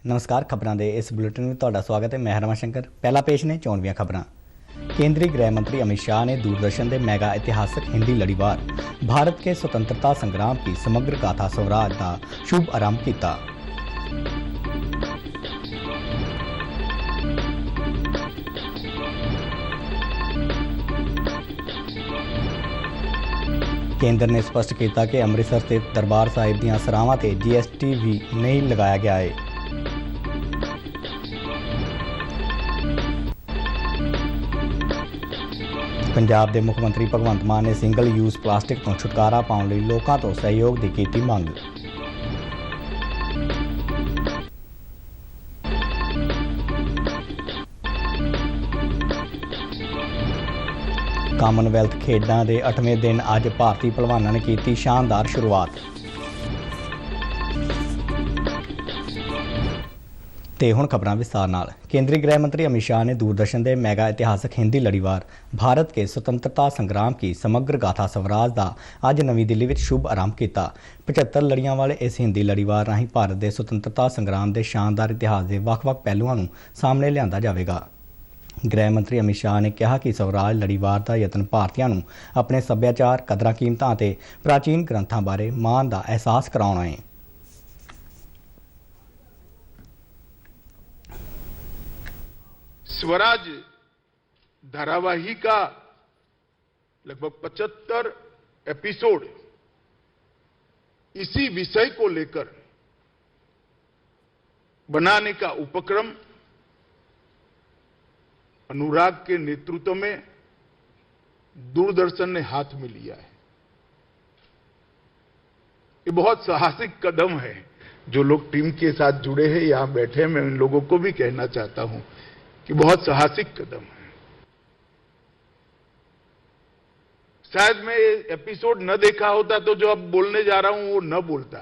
नमस्कार। खबरों के इस बुलेटिन में तुहाडा स्वागत है। मैं हरमन शंकर। पहला पेश ने चोणवीं खबरां। केंद्रीय गृह मंत्री अमित शाह ने दूरदर्शन के मेगा ऐतिहासिक हिंदी लड़ीवार भारत के स्वतंत्रता संग्राम की समग्र गाथा स्वराज का शुभ आरंभ किया। केंद्र ने स्पष्ट किया कि अमृतसर स्थित दरबार साहिब दी सरावां ते GST भी नहीं लगाया गया है। पंजाब के मुख्यमंत्री भगवंत मान ने सिंगल यूज प्लास्टिक तो छुटकारा पाने लई लोकां तो सहयोग की कीती मंग। कामनवैल्थ खेडां दे 8वें दिन अज भारतीय पहलवानों ने की शानदार शुरुआत। ते हुण खबरां विस्तार नाल। केंद्रीय गृह मंत्री अमित शाह ने दूरदर्शन के मेगा ऐतिहासिक हिंदी लड़ीवार भारत के स्वतंत्रता संग्राम की समग्र गाथा स्वराज का अज नवी दिल्ली में शुभ आरंभ किया। 75 लड़ियां वाले इस हिंदी लड़ीवार राहीं भारत के स्वतंत्रता संग्राम के शानदार इतिहास के ਵੱਖ-ਵੱਖ पहलुओं को सामने लिया जाएगा। गृह मंत्री अमित शाह ने कहा कि स्वराज लड़ीवार का यतन भारतीयों को अपने सभ्याचार, कदरां कीमतां ते प्राचीन ग्रंथों बारे मान का एहसास कराउणा है। स्वराज धारावाहिक का लगभग 75 एपिसोड इसी विषय को लेकर बनाने का उपक्रम अनुराग के नेतृत्व में दूरदर्शन ने हाथ में लिया है। ये बहुत साहसिक कदम है। जो लोग टीम के साथ जुड़े हैं, यहां बैठे हैं, मैं उन लोगों को भी कहना चाहता हूं कि बहुत साहसिक कदम है। शायद मैं ये एपिसोड न देखा होता तो जो अब बोलने जा रहा हूं वो न बोलता,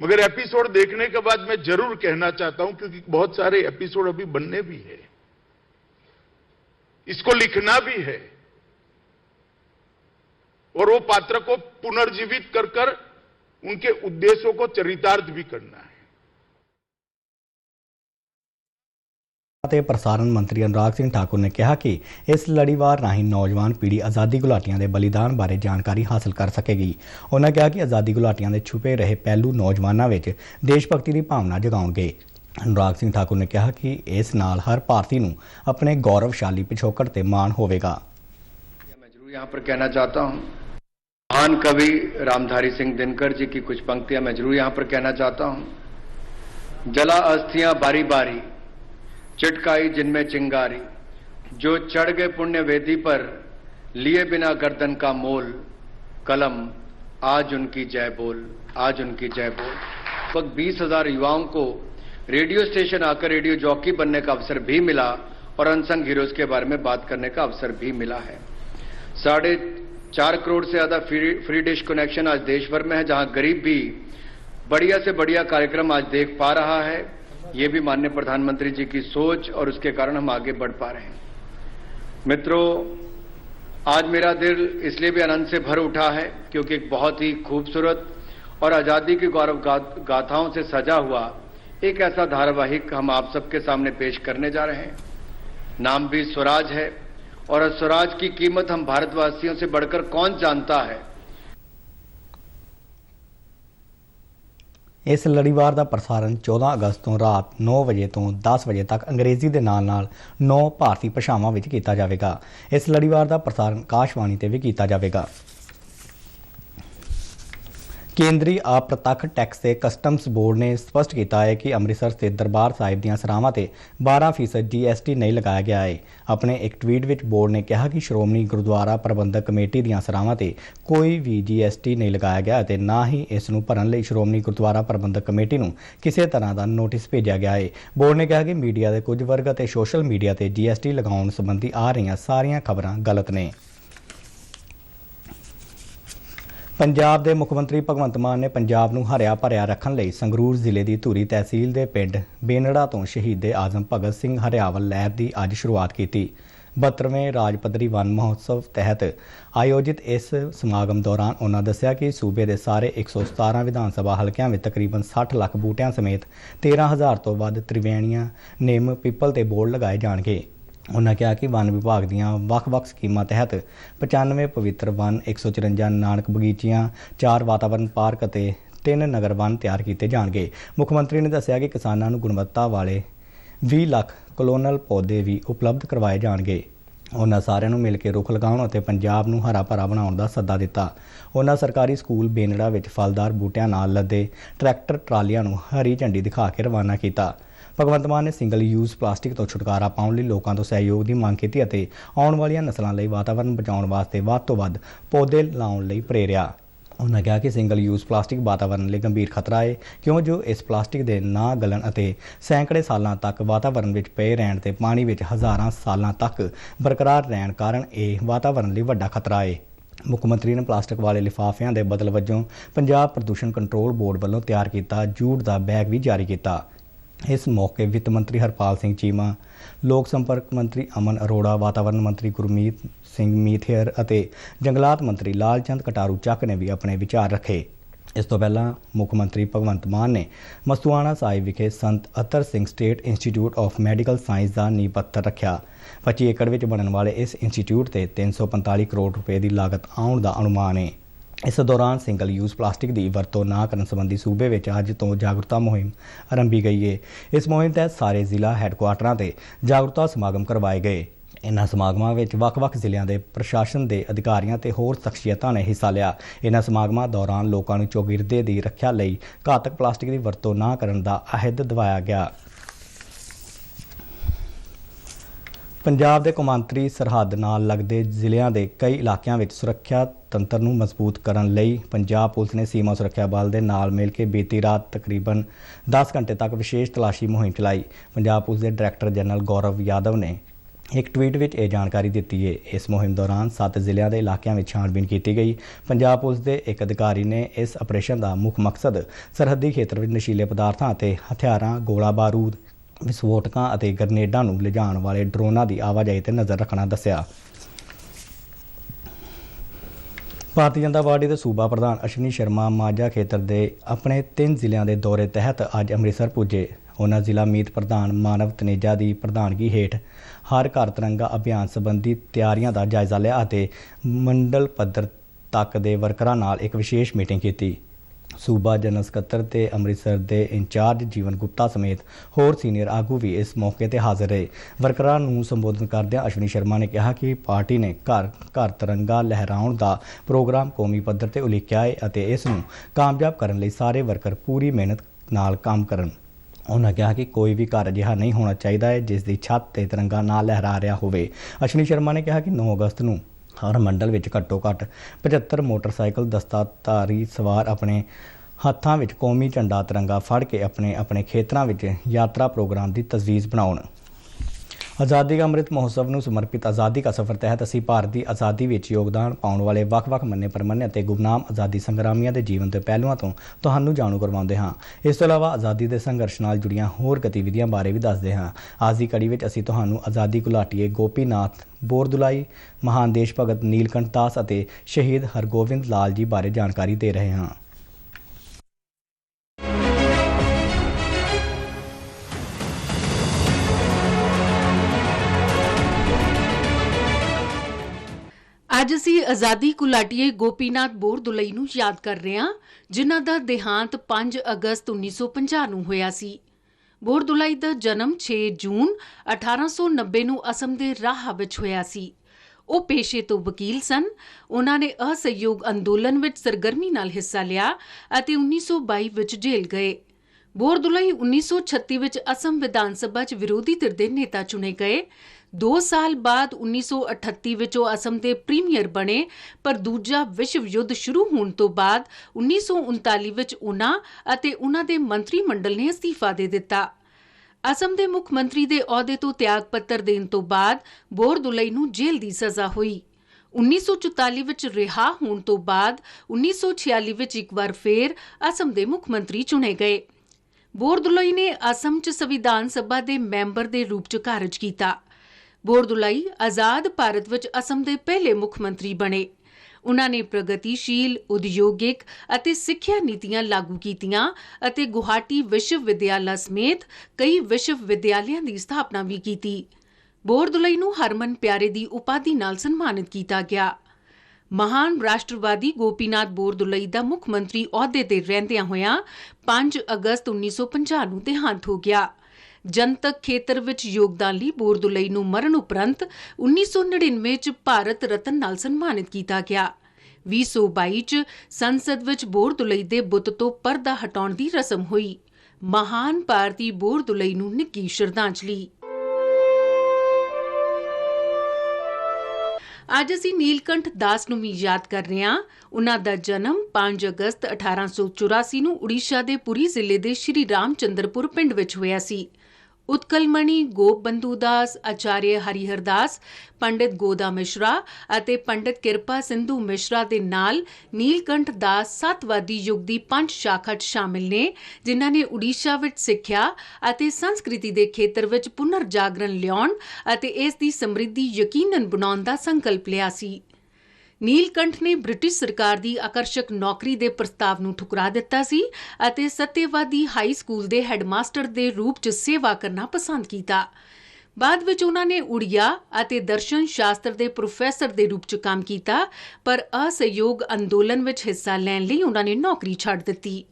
मगर एपिसोड देखने के बाद मैं जरूर कहना चाहता हूं, क्योंकि बहुत सारे एपिसोड अभी बनने भी है, इसको लिखना भी है और वो पात्र को पुनर्जीवित कर कर उनके उद्देश्यों को चरितार्थ भी करना है। प्रसारण मंत्री अनुराग सिंह ठाकुर ने कहा कि इस लड़ीवार राही नौजवान पीढ़ी आज़ादी घुलाटियां के बलिदान बारे जानकारी हासिल कर सकेगी। उन्होंने कहा कि आज़ादी घुलाटियां के छुपे रहे पहलू नौजवानों में देशभक्ति की भावना जगाउणगे। अनुराग सिंह ठाकुर ने कहा कि इस नाल हर भारतीय को अपने गौरवशाली पिछोकड़ ते मान होवेगा। मैं जरूर यहाँ पर कहना चाहता हूँ, महान कवि रामधारी सिंह दिनकर जी की कुछ पंक्तियां मैं जरूर यहाँ पर कहना चाहता हूँ। जला अस्थियां बारी बारी, चिटकाई जिनमें चिंगारी, जो चढ़ गए पुण्य वेदी पर, लिए बिना गर्दन का मोल, कलम आज उनकी जय बोल, आज उनकी जय बोल। लगभग 20,000 युवाओं को रेडियो स्टेशन आकर रेडियो जॉकी बनने का अवसर भी मिला और अनसंग हीरोज के बारे में बात करने का अवसर भी मिला है। 4.5 करोड़ से ज्यादा फ्री डिश कनेक्शन आज देश भर में है, जहां गरीब भी बढ़िया से बढ़िया कार्यक्रम आज देख पा रहा है। ये भी माननीय प्रधानमंत्री जी की सोच और उसके कारण हम आगे बढ़ पा रहे हैं। मित्रों, आज मेरा दिल इसलिए भी आनंद से भर उठा है क्योंकि एक बहुत ही खूबसूरत और आजादी की गौरव गाथाओं से सजा हुआ एक ऐसा धारावाहिक हम आप सबके सामने पेश करने जा रहे हैं। नाम भी स्वराज है और स्वराज की कीमत हम भारतवासियों से बढ़कर कौन जानता है। इस लड़ीवार का प्रसारण 14 अगस्त तो रात 9 बजे तो 10 बजे तक अंग्रेजी के नाल 9 भारतीय भाषावां विच कीता जाएगा। इस लड़ीवार का प्रसारण आकाशवाणी ते भी कीता जाएगा। केंद्रीय अप्रत्यक्ष टैक्स ते कस्टम्स बोर्ड ने स्पष्ट किया है कि अमृतसर स्थित दरबार साहिब दी सरावां ते 12% GST नहीं लगाया गया है। अपने एक ट्वीट विच बोर्ड ने कहा कि श्रोमणी गुरुद्वारा प्रबंधक कमेटी दी सरावां ते कोई भी GST नहीं लगाया गया ते ना ही इस नूं भरन लई श्रोमणी गुरुद्वारा प्रबंधक कमेटी नूं किसी तरह का नोटिस भेजा गया है। बोर्ड ने कहा कि मीडिया के कुछ वर्ग ते सोशल मीडिया ते GST लगाउण संबंधी आ रही सारियां खबरां गलत ने। पंजाब के मुख्यमंत्री भगवंत मान ने पंजाब नूं हरिया भरिया रखण लई संगरूर जिले की धूरी तहसील के पिंड बेनड़ा तो शहीद आजम भगत सिंह हरियावल लहर की अज शुरुआत की। 72वें राज पੱਧਰੀ वन महोत्सव तहत आयोजित इस समागम दौरान उन्होंने दस्सिया कि सूबे के सारे 117 विधान सभा हल्किਆਂ ਵਿੱਚ तकरीबन 60 ਲੱਖ ਬੂਟਿਆਂ ਸਮੇਤ 13,000 ਤੋਂ ਵੱਧ ਤ੍ਰਿਵੇਣੀਆਂ ਨਿੰਮ ਪਿੱਪਲ ਤੇ ਬੋਰਡ ਲਗਾਏ ਜਾਣਗੇ। उन्होंने कहा कि वन विभाग दीयां ਵੱਖ-ਵੱਖ स्कीमां तहत 95 पवित्र वन 154 नानक बगीचियां 4 वातावरण पार्क ਅਤੇ 3 नगर वन तैयार किए जाएंगे। मुख्यमंत्री ने दस्सिया कि किसानों को गुणवत्ता वाले 20 ਲੱਖ कलोनल पौधे भी उपलब्ध करवाए जाएंगे। उन्होंने सारिਆਂ ਨੂੰ ਮਿਲ ਕੇ ਰੁੱਖ ਲਗਾਉਣ ਅਤੇ ਪੰਜਾਬ ਨੂੰ ਹਰਾ ਭਰਾ ਬਣਾਉਣ ਦਾ ਸੱਦਾ ਦਿੱਤਾ। ਉਹਨਾਂ ਸਰਕਾਰੀ ਸਕੂਲ ਬੇਨੜਾ ਵਿੱਚ ਫਲਦਾਰ ਬੂਟਿਆਂ ਨਾਲ ਲੱਦੇ ਟਰੈਕਟਰ ਟਰਾਲੀਆਂ ਨੂੰ ਹਰੀ ਝੰਡੀ ਦਿਖਾ ਕੇ ਰਵਾਨਾ ਕੀਤਾ। ਭਗਵੰਤ ਮਾਨ ਨੇ ਸਿੰਗਲ ਯੂਜ਼ ਪਲਾਸਟਿਕ ਤੋਂ ਛੁਟਕਾਰਾ ਪਾਉਣ ਲਈ ਲੋਕਾਂ ਤੋਂ ਸਹਿਯੋਗ ਦੀ ਮੰਗ ਕੀਤੀ ਅਤੇ ਆਉਣ ਵਾਲੀਆਂ ਨਸਲਾਂ ਲਈ ਵਾਤਾਵਰਣ ਬਚਾਉਣ ਵਾਸਤੇ ਵੱਧ ਤੋਂ ਵੱਧ ਪੌਦੇ ਲਾਉਣ ਲਈ ਪ੍ਰੇਰਿਆ। उन्होंने कहा कि सिंगल यूज़ प्लास्टिक वातावरण लिए गंभीर खतरा है, क्यों जो इस प्लास्टिक के ना गलन और सैकड़े सालों तक वातावरण में पे रहने ते पानी में हज़ारां सालों तक बरकरार रहने कारण यह वातावरण लिए वड्डा खतरा है। मुख्यमंत्री ने प्लास्टिक वाले लिफाफिਆਂ ਦੇ बदल वजों पंजाब प्रदूषण कंट्रोल बोर्ड वालों तैयार किया जूट का बैग भी जारी किया। इस मौके वित्त मंत्री हरपाल सिंह चीमा, लोक संपर्क मंत्री अमन अरोड़ा, वातावरण मंत्री गुरमीत सिंह मीथेर ਅਤੇ जंगलात मंत्री लाल चंद कटारू ਚੱਕ ने भी अपने विचार रखे। इस तो पहला मुख्यमंत्री भगवंत मान ने मस्तुआना साहिब विखे Sant Attar Singh state institute of medical science का नींह पत्थर रखा। 25 एकड़ में बनने वाले इस इंस्टीट्यूट से 345 करोड़ रुपए की लागत आने का अनुमान है। इस दौरान सिंगल यूज़ प्लास्टिक की वरतों ना करने संबंधी सूबे में अज तो जागरूकता मुहिम आरंभी गई है। इस मुहिम तहत सारे जिला हैडकुआटरां से जागरूकता समागम करवाए गए। इन्हां समागमां विच वख-वख जिलिਆਂ ਦੇ प्रशासन के अधिकारियों ते होर शख्सियतां ने हिस्सा लिया। इन्हां समागमां दौरान लोगों को चौगिरदे की रक्षा लई घातक प्लास्टिक की वरतों ना करने का अहद दिवाया गया। पंजाब के कौमांतरी सरहद नाल लगदे ਜ਼ਿਲ੍ਹਿਆਂ ਦੇ कई इलाकों में सुरक्षा तंत्र ਨੂੰ मजबूत करने लई पंजाब पुलिस ने सीमा सुरक्षा बल के नाल मिल के बीती रात तकरीबन 10 घंटे तक विशेष तलाशी मुहिम चलाई। पंजाब पुलिस के डायरैक्टर जनरल गौरव यादव ने एक ट्वीट में यह जानकारी दी है। इस मुहिम दौरान 7 ਜ਼ਿਲ੍ਹਿਆਂ के इलाकों में छानबीन की गई। पंजाब पुलिस के एक अधिकारी ने इस ऑपरेशन का मुख्य मकसद सरहदी खेत्र में नशीले पदार्थों और हथियारों, गोला बारूद, विस्फोटकों और ग्रनेडां नूं लिजाण वाले ड्रोनां की आवाजाही पर नज़र रखना दस्सिया। भारतीय जनता पार्टी के सूबा प्रधान अश्विनी शर्मा माझा खेत्र के अपने 3 ਜ਼ਿਲ੍ਹਿਆਂ के दौरे तहत अज अमृतसर पुजे। उन्होंने जिला मीत प्रधान मानव तनेजा की प्रधानगी हेठ हर घर तिरंगा अभियान संबंधी तैयारियों का जायजा लिया और मंडल पद्धर तक के वर्करां नाल एक विशेष मीटिंग की। सूबा जनरल सकत्तर ते अमृतसर के इंचार्ज जीवन गुप्ता समेत होर सीनियर आगू भी इस मौके पर हाजिर रहे। वर्करां नूं संबोधन करदਿਆਂ अश्विनी शर्मा ने कहा कि पार्टी ने घर घर तिरंगा लहराउण का प्रोग्राम कौमी पद्धर ते उलीकिया है और इस नूं कामयाब करने लई सारे वर्कर पूरी मेहनत नाल काम करन। उन्होंने कहा कि कोई भी घर अजिहा नहीं होना चाहिए है जिसकी छत ते तिरंगा ना लहरा रहा होवे। अश्विनी शर्मा ने कहा कि 9 अगस्त नूं हर मंडल में घट्टो घट्ट 75 मोटरसाइकिल दस्ताधारी सवार अपने हत्थां विच कौमी झंडा तिरंगा फड़ के अपने अपने खेतरां विच यात्रा प्रोग्राम की तजवीज़ बनाउण। आज़ादी का अमृत महोत्सव में समर्पित आज़ादी का सफ़र तहत असी भारत की आज़ादी में योगदान पाने वाले ਵੱਖ-ਵੱਖ मन्ने परमन्ने और गुमनाम आज़ादी संग्रामियों के जीवन के पहलुओं तो तुहानूं जाणू करवाते हाँ। इस तो इलावा आज़ादी के संघर्ष नाल जुड़ियां होर गतिविधियां बारे भी दसदे हाँ। आज की कड़ी में असी तुहानूं आज़ादी घुलाटीए गोपीनाथ बोरदुलाई, महान देश भगत नीलकंठ दास और शहीद हरगोविंद लाल जी बारे जानकारी दे रहे हैं। ਅੱਜ ਅਸੀਂ ਆਜ਼ਾਦੀ ਘੁਲਾਟੀਏ ਗੋਪੀਨਾਥ ਬੋਰਦੁਲਈ ਨੂੰ ਯਾਦ ਕਰ ਰਹੇ ਹਾਂ, ਜਿਨ੍ਹਾਂ ਦਾ ਦੇਹਾਂਤ 5 ਅਗਸਤ 1950 ਨੂੰ ਹੋਇਆ ਸੀ। ਬੋਰਦੁਲਈ ਦਾ ਜਨਮ 6 ਜੂਨ 1890 ਨੂੰ ਅਸਮ ਦੇ ਰਾਹ ਵਿੱਚ ਹੋਇਆ ਸੀ। ਉਹ ਪੇਸ਼ੇ ਤੋਂ ਵਕੀਲ ਸਨ। ਉਹਨਾਂ ਨੇ ਅਸਹਿਯੋਗ ਅੰਦੋਲਨ ਵਿੱਚ ਸਰਗਰਮੀ ਨਾਲ ਹਿੱਸਾ ਲਿਆ ਅਤੇ 1922 ਵਿੱਚ ਜੇਲ੍ਹ ਗਏ। ਬੋਰਦੁਲਈ 1936 ਵਿੱਚ ਅਸਮ ਵਿਧਾਨ ਸਭਾ 'ਚ ਵਿਰੋਧੀ ਧਿਰ ਦੇ ਨੇਤਾ ਚੁਣੇ ਗਏ। 2 ਸਾਲ ਬਾਅਦ 1938 ਵਿੱਚ ਉਹ ਅਸਮ ਦੇ ਪ੍ਰੀਮੀਅਰ ਬਣੇ, ਪਰ ਦੂਜਾ ਵਿਸ਼ਵ ਯੁੱਧ ਸ਼ੁਰੂ ਹੋਣ ਤੋਂ ਬਾਅਦ 1939 ਵਿੱਚ ਉਹਨਾਂ ਅਤੇ ਉਹਨਾਂ ਦੇ ਮੰਤਰੀ ਮੰਡਲ ਨੇ ਅਸਤੀਫਾ ਦੇ ਦਿੱਤਾ। ਅਸਮ ਦੇ ਮੁੱਖ ਮੰਤਰੀ ਦੇ ਅਹੁਦੇ ਤੋਂ ਤਿਆਗ ਪੱਤਰ ਦੇਣ ਤੋਂ ਬਾਅਦ ਬੋਰਦੁਲਈ ਨੂੰ ਜੇਲ੍ਹ ਦੀ ਸਜ਼ਾ ਹੋਈ। 1944 ਵਿੱਚ ਰਿਹਾ ਹੋਣ ਤੋਂ ਬਾਅਦ 1946 ਵਿੱਚ ਇੱਕ ਵਾਰ ਫੇਰ ਅਸਮ ਦੇ ਮੁੱਖ ਮੰਤਰੀ ਚੁਣੇ ਗਏ। ਬੋਰਦੁਲਈ ਨੇ ਅਸਮ 'ਚ ਸੰਵਿਧਾਨ ਸਭਾ ਦੇ ਮੈਂਬਰ ਦੇ ਰੂਪ 'ਚ ਕਾਰਜ ਕੀਤਾ। ਬੋਰਦੁਲਾਈ ਆਜ਼ਾਦ ਭਾਰਤ ਵਿੱਚ ਅਸਮ ਦੇ ਪਹਿਲੇ ਮੁੱਖ ਮੰਤਰੀ ਬਣੇ। ਉਨ੍ਹਾਂ ਨੇ ਪ੍ਰਗਤੀਸ਼ੀਲ ਉਦਯੋਗਿਕ ਅਤੇ ਸਿੱਖਿਆ ਨੀਤੀਆਂ ਲਾਗੂ ਕੀਤੀਆਂ ਅਤੇ ਗੁਹਾਟੀ ਵਿਸ਼ਵ ਵਿਦਿਆਲਾ ਸਮੇਤ ਕਈ ਵਿਸ਼ਵ ਵਿਦਿਆਲਿਆਂ ਦੀ ਸਥਾਪਨਾ ਵੀ ਕੀਤੀ। ਬੋਰਦੁਲਾਈ ਨੂੰ ਹਰਮਨ ਪਿਆਰੇ ਦੀ ਉਪਾਧੀ ਨਾਲ ਸਨਮਾਨਿਤ ਕੀਤਾ ਗਿਆ। ਮਹਾਨ ਰਾਸ਼ਟਰਵਾਦੀ ਗੋਪੀਨਾਥ ਬੋਰਦੁਲਾਈ ਦਾ ਮੁੱਖ ਮੰਤਰੀ ਅਹੁਦੇ ਤੇ ਰਹਿੰਦਿਆਂ ਹੋਇਆਂ 5 ਅਗਸਤ 1950 ਨੂੰ ਦੇਹਾਂਤ ਹੋ ਗਿਆ। ਜਨਤਕ ਖੇਤਰ ਵਿੱਚ ਯੋਗਦਾਨ ਲਈ ਬੋਰਦੁਲਾਈ ਨੂੰ ਮਰਨ ਉਪਰੰਤ 1999 ਚ ਭਾਰਤ ਰਤਨ ਨਾਲ ਸਨਮਾਨਿਤ ਕੀਤਾ ਗਿਆ। 2022 ਚ ਸੰਸਦ ਵਿੱਚ ਬੋਰਦੁਲਾਈ ਦੇ ਬੁੱਤ ਤੋਂ ਪਰਦਾ ਹਟਾਉਣ ਦੀ ਰਸਮ ਹੋਈ। ਮਹਾਨ ਭਾਰਤੀ ਬੋਰਦੁਲਾਈ ਨੂੰ ਨਿੱਘੀ ਸ਼ਰਧਾਂਜਲੀ। ਅੱਜ ਅਸੀਂ ਨੀਲਕੰਠ ਦਾਸ ਨੂੰ ਵੀ ਯਾਦ ਕਰ ਰਹੇ ਹਾਂ। ਉਨ੍ਹਾਂ ਦਾ ਜਨਮ 5 ਅਗਸਤ 1884 ਨੂੰ ਉੜੀਸਾ ਦੇ ਪੁਰੀ ਜ਼ਿਲ੍ਹੇ ਦੇ ਸ਼੍ਰੀ ਰਾਮਚੰਦਰਪੁਰ ਪਿੰਡ ਵਿੱਚ ਹੋਇਆ ਸੀ। ਉਤਕਲਮਣੀ ਗੋਪਬੰਧੂ ਦਾਸ, ਆਚਾਰਿਆ ਹਰੀਹਰ ਦਾਸ, ਪੰਡਿਤ ਗੋਦਾ ਮਿਸ਼ਰਾ ਅਤੇ ਪੰਡਿਤ ਕਿਰਪਾ ਸਿੰਧੂ ਮਿਸ਼ਰਾ ਦੇ ਨਾਲ ਨੀਲਕੰਠ ਦਾਸ ਸੱਤਵਾਦੀ ਯੁੱਗ ਦੀ ਪੰਜ ਸ਼ਾਖਾ 'ਚ ਸ਼ਾਮਿਲ ਨੇ, ਜਿਨ੍ਹਾਂ ਨੇ ਉੜੀਸਾ ਵਿੱਚ ਸਿੱਖਿਆ ਅਤੇ ਸੰਸਕ੍ਰਿਤੀ ਦੇ ਖੇਤਰ ਵਿੱਚ ਪੁਨਰ ਜਾਗਰਣ ਲਿਆਉਣ ਅਤੇ ਇਸ ਦੀ ਸਮਰਿੱਧੀ ਯਕੀਨਨ ਬਣਾਉਣ ਦਾ ਸੰਕਲਪ ਲਿਆ ਸੀ। ਨੀਲਕੰਠ ਨੇ ਬ੍ਰਿਟਿਸ਼ ਸਰਕਾਰ ਦੀ ਆਕਰਸ਼ਕ ਨੌਕਰੀ ਦੇ ਪ੍ਰਸਤਾਵ ਨੂੰ ਠੁਕਰਾ ਦਿੱਤਾ ਸੀ ਅਤੇ ਸੱਤਿਆਵਾਦੀ ਹਾਈ ਸਕੂਲ ਦੇ ਹੈਡਮਾਸਟਰ ਦੇ ਰੂਪ 'ਚ ਸੇਵਾ ਕਰਨਾ ਪਸੰਦ ਕੀਤਾ। ਬਾਅਦ ਵਿੱਚ ਉਹਨਾਂ ਨੇ ਉੜੀਆ ਅਤੇ ਦਰਸ਼ਨ ਸ਼ਾਸਤਰ ਦੇ ਪ੍ਰੋਫੈਸਰ ਦੇ ਰੂਪ 'ਚ ਕੰਮ ਕੀਤਾ, ਪਰ ਅਸਹਿਯੋਗ ਅੰਦੋਲਨ ਵਿੱਚ ਹਿੱਸਾ ਲੈਣ ਲਈ ਉਹਨਾਂ ਨੇ ਨੌਕਰੀ ਛੱਡ ਦਿੱਤੀ।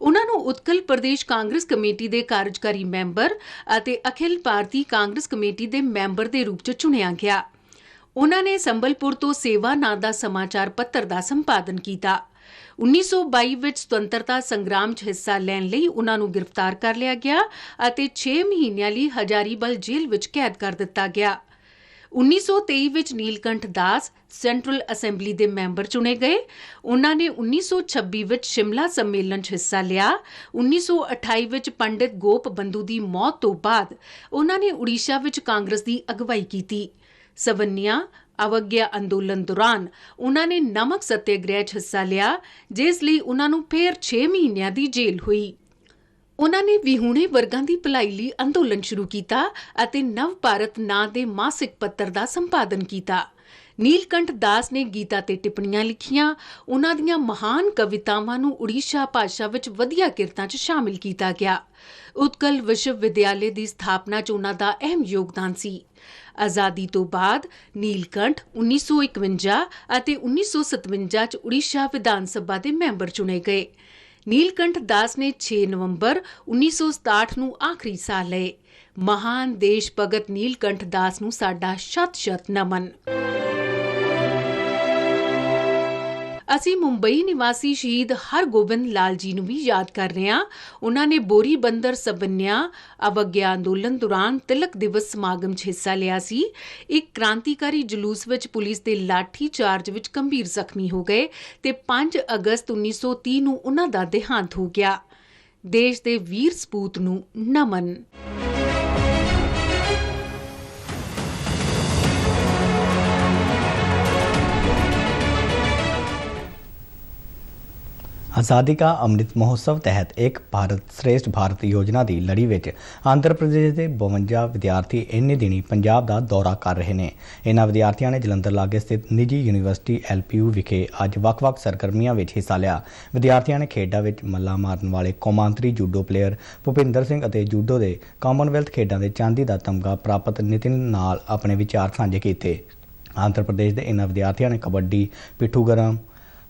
ਉਨ੍ਹਾਂ ਨੂੰ ਉਤਕਲ ਪ੍ਰਦੇਸ਼ ਕਾਂਗਰਸ ਕਮੇਟੀ ਦੇ ਕਾਰਜਕਾਰੀ ਮੈਂਬਰ ਅਤੇ ਅਖਿਲ ਭਾਰਤੀ ਕਾਂਗਰਸ ਕਮੇਟੀ ਦੇ ਮੈਂਬਰ ਦੇ ਰੂਪ 'ਚ ਚੁਣਿਆ ਗਿਆ। ਉਨ੍ਹਾਂ ਨੇ ਸੰਬਲਪੁਰ ਤੋਂ ਸੇਵਾ ਨਾਂ ਦਾ ਸਮਾਚਾਰ ਪੱਤਰ ਦਾ ਸੰਪਾਦਨ ਕੀਤਾ। 1922 ਵਿੱਚ ਸੁਤੰਤਰਤਾ ਸੰਗਰਾਮ 'ਚ ਹਿੱਸਾ ਲੈਣ ਲਈ ਉਨ੍ਹਾਂ ਨੂੰ ਗ੍ਰਿਫਤਾਰ ਕਰ ਲਿਆ ਗਿਆ ਅਤੇ 6 ਮਹੀਨਿਆਂ ਲਈ ਹਜ਼ਾਰੀਬਲ ਜੇਲ੍ਹ ਵਿੱਚ ਕੈਦ ਕਰ ਦਿੱਤਾ ਗਿਆ। 1923 ਵਿੱਚ ਨੀਲਕੰਠ ਦਾਸ ਸੈਂਟਰਲ ਅਸੈਂਬਲੀ ਦੇ ਮੈਂਬਰ ਚੁਣੇ ਗਏ। ਉਨ੍ਹਾਂ ਨੇ 1926 ਵਿੱਚ ਸ਼ਿਮਲਾ ਸੰਮੇਲਨ 'ਚ ਹਿੱਸਾ ਲਿਆ। 1928 ਵਿੱਚ ਪੰਡਿਤ ਗੋਪਬੰਧੂ ਦੀ ਮੌਤ ਤੋਂ ਬਾਅਦ ਉਨ੍ਹਾਂ ਨੇ ਉੜੀਸਾ ਵਿੱਚ ਕਾਂਗਰਸ ਦੀ ਅਗਵਾਈ ਕੀਤੀ। ਸਵੰਨਿਆ ਅਵਗਿਆ ਅੰਦੋਲਨ ਦੌਰਾਨ ਉਨ੍ਹਾਂ ਨੇ ਨਮਕ ਸੱਤਿਆਗ੍ਰਹਿ 'ਚ ਹਿੱਸਾ ਲਿਆ, ਜਿਸ ਲਈ ਉਨ੍ਹਾਂ ਨੂੰ ਫਿਰ 6 ਮਹੀਨਿਆਂ ਦੀ ਜੇਲ੍ਹ ਹੋਈ। ਉਨ੍ਹਾਂ ਨੇ ਵਿਹੂਣੇ ਵਰਗਾਂ ਦੀ ਭਲਾਈ ਲਈ ਅੰਦੋਲਨ ਸ਼ੁਰੂ ਕੀਤਾ ਅਤੇ ਨਵ ਭਾਰਤ ਨਾਂ ਦੇ ਮਾਸਿਕ ਪੱਤਰ ਦਾ ਸੰਪਾਦਨ ਕੀਤਾ। ਨੀਲਕੰਠ ਦਾਸ ਨੇ ਗੀਤਾ ਤੇ ਟਿੱਪਣੀਆਂ ਲਿਖੀਆਂ। ਉਨ੍ਹਾਂ ਦੀਆਂ ਮਹਾਨ ਕਵਿਤਾਵਾਂ ਨੂੰ ਉੜੀਸਾ ਭਾਸ਼ਾ ਵਿੱਚ ਵਧੀਆ ਕਿਰਤਾਂ 'ਚ ਸ਼ਾਮਿਲ ਕੀਤਾ ਗਿਆ। ਉਤਕਲ ਵਿਸ਼ਵ ਵਿਦਿਆਲੇ ਦੀ ਸਥਾਪਨਾ 'ਚ ਉਨ੍ਹਾਂ ਦਾ ਅਹਿਮ ਯੋਗਦਾਨ ਸੀ। ਆਜ਼ਾਦੀ ਤੋਂ ਬਾਅਦ ਨੀਲਕੰਠ 1951 ਅਤੇ 1957 'ਚ ਉੜੀਸਾ ਵਿਧਾਨ ਸਭਾ ਦੇ ਮੈਂਬਰ ਚੁਣੇ ਗਏ। ਨੀਲਕੰਠ ਦਾਸ ਨੇ 6 ਨਵੰਬਰ 1967 ਨੂੰ ਆਖਰੀ ਸਾਹ ਲਏ। ਮਹਾਨ ਦੇਸ਼ ਭਗਤ ਨੀਲਕੰਠ ਦਾਸ ਨੂੰ ਸਾਡਾ ਸ਼ਤ-ਸ਼ਤ ਨਮਨ। ਅਸੀਂ ਮੁੰਬਈ ਨਿਵਾਸੀ ਸ਼ਹੀਦ ਹਰਗੋਬਿੰਦ ਲਾਲ ਜੀ ਨੂੰ ਵੀ ਯਾਦ ਕਰ ਰਹੇ ਹਾਂ। ਉਨ੍ਹਾਂ ਨੇ ਬੋਰੀ ਬੰਦਰ ਸਬੰਨਿਆ ਅਵਗਿਆ ਅੰਦੋਲਨ ਦੌਰਾਨ ਤਿਲਕ ਦਿਵਸ ਸਮਾਗਮ 'ਚ ਹਿੱਸਾ ਲਿਆ ਸੀ। ਇੱਕ ਕ੍ਰਾਂਤੀਕਾਰੀ ਜਲੂਸ ਵਿੱਚ ਪੁਲਿਸ ਦੇ ਲਾਠੀ ਚਾਰਜ ਵਿੱਚ ਗੰਭੀਰ ਜ਼ਖਮੀ ਹੋ ਗਏ ਤੇ 5 ਅਗਸਤ 1930 ਨੂੰ ਉਨ੍ਹਾਂ ਦਾ ਦੇਹਾਂਤ ਹੋ ਗਿਆ। ਦੇਸ਼ ਦੇ ਵੀਰ ਸਪੂਤ ਨੂੰ ਨਮਨ। ਆਜ਼ਾਦੀ ਕਾ ਅੰਮ੍ਰਿਤ ਮਹੋਤਸਵ ਤਹਿਤ ਇੱਕ ਭਾਰਤ ਸ਼੍ਰੇਸ਼ਠ ਭਾਰਤ ਯੋਜਨਾ ਦੀ ਲੜੀ ਵਿੱਚ ਆਂਧਰ ਪ੍ਰਦੇਸ਼ ਦੇ 52 ਵਿਦਿਆਰਥੀ ਇੰਨੇ ਦਿਨੀ ਪੰਜਾਬ ਦਾ ਦੌਰਾ ਕਰ ਰਹੇ ਨੇ। ਇਹਨਾਂ ਵਿਦਿਆਰਥੀਆਂ ਨੇ ਜਲੰਧਰ ਲਾਗੇ ਸਥਿਤ ਨਿੱਜੀ ਯੂਨੀਵਰਸਿਟੀ LPU ਵਿਖੇ ਅੱਜ ਵੱਖ-ਵੱਖ ਸਰਗਰਮੀਆਂ ਵਿੱਚ ਹਿੱਸਾ ਲਿਆ। ਵਿਦਿਆਰਥੀਆਂ ਨੇ ਖੇਡਾਂ ਵਿੱਚ ਮੱਲਾਂ ਮਾਰਨ ਵਾਲੇ ਕੌਮਾਂਤਰੀ ਜੂਡੋ ਪਲੇਅਰ ਭੁਪਿੰਦਰ ਸਿੰਘ ਅਤੇ ਜੂਡੋ ਦੇ ਕਾਮਨਵੈਲਥ ਖੇਡਾਂ ਦੇ ਚਾਂਦੀ ਦਾ ਤਮਗਾ ਪ੍ਰਾਪਤ ਨਿਤਿਨ ਨਾਲ ਆਪਣੇ ਵਿਚਾਰ ਸਾਂਝੇ ਕੀਤੇ। ਆਂਧਰ ਪ੍ਰਦੇਸ਼ ਦੇ ਇਹਨਾਂ ਵਿਦਿਆਰਥੀਆਂ ਨੇ ਕਬੱਡੀ, ਪਿੱਠੂ ਗਰਮ,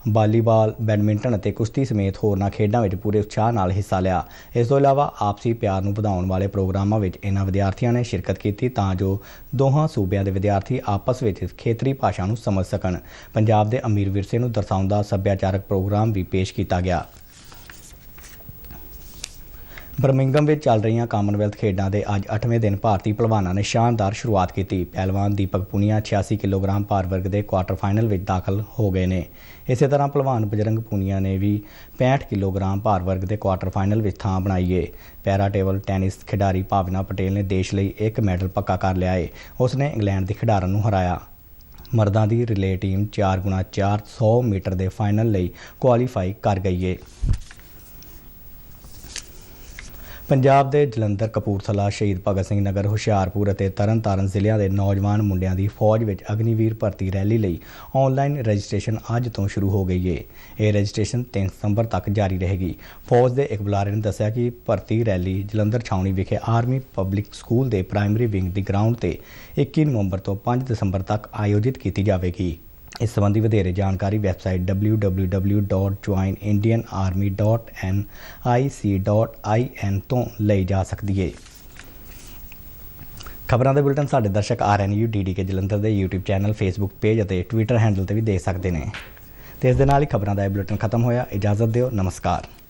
ਵਾਲੀਬਾਲ, ਬੈਡਮਿੰਟਨ ਅਤੇ ਕੁਸ਼ਤੀ ਸਮੇਤ ਹੋਰਨਾਂ ਖੇਡਾਂ ਵਿੱਚ ਪੂਰੇ ਉਤਸ਼ਾਹ ਨਾਲ ਹਿੱਸਾ ਲਿਆ। ਇਸ ਤੋਂ ਇਲਾਵਾ ਆਪਸੀ ਪਿਆਰ ਨੂੰ ਵਧਾਉਣ ਵਾਲੇ ਪ੍ਰੋਗਰਾਮਾਂ ਵਿੱਚ ਇਹਨਾਂ ਵਿਦਿਆਰਥੀਆਂ ਨੇ ਸ਼ਿਰਕਤ ਕੀਤੀ ਤਾਂ ਜੋ ਦੋਹਾਂ ਸੂਬਿਆਂ ਦੇ ਵਿਦਿਆਰਥੀ ਆਪਸ ਵਿੱਚ ਖੇਤਰੀ ਭਾਸ਼ਾ ਨੂੰ ਸਮਝ ਸਕਣ। ਪੰਜਾਬ ਦੇ ਅਮੀਰ ਵਿਰਸੇ ਨੂੰ ਦਰਸਾਉਂਦਾ ਸੱਭਿਆਚਾਰਕ ਪ੍ਰੋਗਰਾਮ ਵੀ ਪੇਸ਼ ਕੀਤਾ ਗਿਆ। ਬਰਮਿੰਘਮ ਵਿੱਚ ਚੱਲ ਰਹੀਆਂ ਕਾਮਨਵੈਲਥ ਖੇਡਾਂ ਦੇ ਅੱਜ 8ਵੇਂ ਦਿਨ ਭਾਰਤੀ ਪਹਿਲਵਾਨਾਂ ਨੇ ਸ਼ਾਨਦਾਰ ਸ਼ੁਰੂਆਤ ਕੀਤੀ। ਪਹਿਲਵਾਨ ਦੀਪਕ ਪੂਨੀਆ 86 ਕਿਲੋਗ੍ਰਾਮ ਭਾਰ ਵਰਗ ਦੇ ਕੁਆਟਰ ਫਾਈਨਲ ਵਿੱਚ ਦਾਖਲ ਹੋ ਗਏ ਨੇ। ਇਸੇ ਤਰ੍ਹਾਂ ਪਹਿਲਵਾਨ ਬਜਰੰਗ ਪੂਨੀਆ ਨੇ ਵੀ 65 ਕਿਲੋਗ੍ਰਾਮ ਭਾਰ ਵਰਗ ਦੇ ਕੁਆਟਰ ਫਾਈਨਲ ਵਿੱਚ ਥਾਂ ਬਣਾਈ ਏ। ਪੈਰਾ ਟੇਬਲ ਟੈਨਿਸ ਖਿਡਾਰੀ ਭਾਵਨਾ ਪਟੇਲ ਨੇ ਦੇਸ਼ ਲਈ ਇੱਕ ਮੈਡਲ ਪੱਕਾ ਕਰ ਲਿਆ ਏ। ਉਸ ਨੇ ਇੰਗਲੈਂਡ ਦੀ ਖਿਡਾਰਨ ਨੂੰ ਹਰਾਇਆ। ਮਰਦਾਂ ਦੀ ਰਿਲੇ ਟੀਮ 4x4 100 ਮੀਟਰ ਦੇ ਫਾਈਨਲ ਲਈ ਕੁਆਲੀਫਾਈ ਕਰ ਗਈ ਏ। ਪੰਜਾਬ ਦੇ ਜਲੰਧਰ, ਕਪੂਰਥਲਾ, ਸ਼ਹੀਦ ਭਗਤ ਸਿੰਘ ਨਗਰ, ਹੁਸ਼ਿਆਰਪੁਰ ਅਤੇ ਤਰਨਤਾਰਨ ਜ਼ਿਲ੍ਹਿਆਂ ਦੇ ਨੌਜਵਾਨ ਮੁੰਡਿਆਂ ਦੀ ਫੌਜ ਵਿੱਚ ਅਗਨੀਵੀਰ ਭਰਤੀ ਰੈਲੀ ਲਈ ਆਨਲਾਈਨ ਰਜਿਸਟ੍ਰੇਸ਼ਨ ਅੱਜ ਤੋਂ ਸ਼ੁਰੂ ਹੋ ਗਈ ਹੈ। ਇਹ ਰਜਿਸਟ੍ਰੇਸ਼ਨ 3 ਸਤੰਬਰ ਤੱਕ ਜਾਰੀ ਰਹੇਗੀ। ਫੌਜ ਦੇ ਇੱਕ ਬੁਲਾਰੇ ਨੇ ਦੱਸਿਆ ਕਿ ਭਰਤੀ ਰੈਲੀ ਜਲੰਧਰ ਛਾਉਣੀ ਵਿਖੇ ਆਰਮੀ ਪਬਲਿਕ ਸਕੂਲ ਦੇ ਪ੍ਰਾਇਮਰੀ ਵਿੰਗ ਦੀ ਗਰਾਊਂਡ ਤੇ 21 ਨਵੰਬਰ ਤੋਂ 5 ਦਸੰਬਰ ਤੱਕ ਆਯੋਜਿਤ ਕੀਤੀ ਜਾਵੇਗੀ। ਇਸ ਸੰਬੰਧੀ ਵਧੇਰੇ ਜਾਣਕਾਰੀ ਵੈਬਸਾਈਟ www.joinindianarmy.nic.in ਤੋਂ ਲਈ ਜਾ ਸਕਦੀ ਹੈ। ਖਬਰਾਂ ਦੇ ਬੁਲੇਟਿਨ ਸਾਡੇ ਦਰਸ਼ਕ RNU DDK ਜਲੰਧਰ ਦੇ YouTube ਚੈਨਲ, Facebook ਪੇਜ ਅਤੇ Twitter ਹੈਂਡਲ ਤੇ ਵੀ ਦੇਖ ਸਕਦੇ ਨੇ। ਤੇ ਇਸ ਦੇ ਨਾਲ ਹੀ ਖਬਰਾਂ ਦਾ ਇਹ ਬੁਲੇਟਿਨ ਖਤਮ ਹੋਇਆ। ਇਜਾਜ਼ਤ ਦਿਓ। ਨਮਸਕਾਰ।